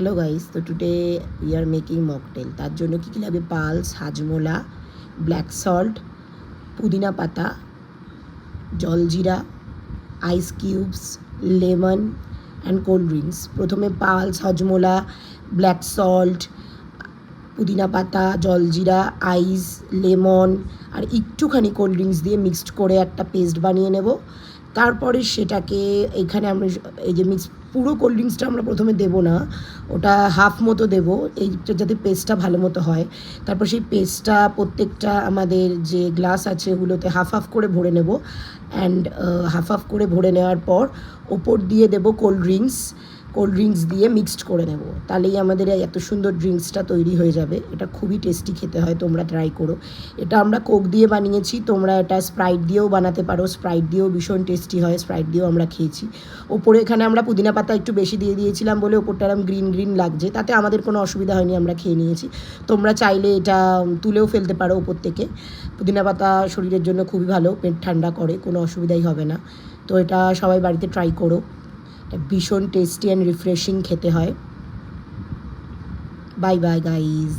Hello guys, তো today we are making mocktail. তার জন্য কী কী লাগবে? পালস, হাজমোলা, ব্ল্যাক সল্ট, পুদিনা পাতা, জলজিরা, ice cubes, lemon and cold drinks. প্রথমে পালস, হাজমোলা, ব্ল্যাক সল্ট, পুদিনা পাতা, জলজিরা, আইস, লেমন আর একটুখানি কোল্ড ড্রিঙ্কস দিয়ে মিক্সড করে একটা পেস্ট বানিয়ে নেব। তারপরে সেটাকে এখানে আমরা এই যে পুরো কোল্ড ড্রিঙ্কসটা আমরা প্রথমে দেবো না, ওটা হাফ মতো দেবো, এইটা যাতে পেস্টটা ভালো মতো হয়। তারপর সেই পেস্টটা প্রত্যেকটা আমাদের যে গ্লাস আছে ওগুলোতে হাফ হাফ করে ভরে নেব। অ্যান্ড হাফ হাফ করে ভরে নেওয়ার পর ওপর দিয়ে দেবো কোল্ড ড্রিঙ্কস দিয়ে মিক্সড করে নেব। তাহলেই আমাদের এত সুন্দর ড্রিঙ্কসটা তৈরি হয়ে যাবে। এটা খুবই টেস্টি খেতে হয়, তোমরা ট্রাই করো। এটা আমরা কোক দিয়ে বানিয়েছি, তোমরা এটা স্প্রাইট দিয়েও বানাতে পারো। স্প্রাইট দিয়েও ভীষণ টেস্টি হয়, স্প্রাইট দিয়েও আমরা খেয়েছি। ওপরে এখানে আমরা পুদিনা পাতা একটু বেশি দিয়ে দিয়েছিলাম বলে ওপরটা এরকম গ্রিন গ্রিন লাগছে, তাতে আমাদের কোনো অসুবিধা হয়নি, আমরা খেয়ে নিয়েছি। তোমরা চাইলে এটা তুলেও ফেলতে পারো ওপর থেকে। পুদিনা পাতা শরীরের জন্য খুবই ভালো, পেট ঠান্ডা করে, কোনো অসুবিধাই হবে না। তো এটা সবাই বাড়িতে ট্রাই করো। ভীষণ টেস্টি অ্যান্ড রিফ্রেশিং খেতে হয়। Bye bye guys.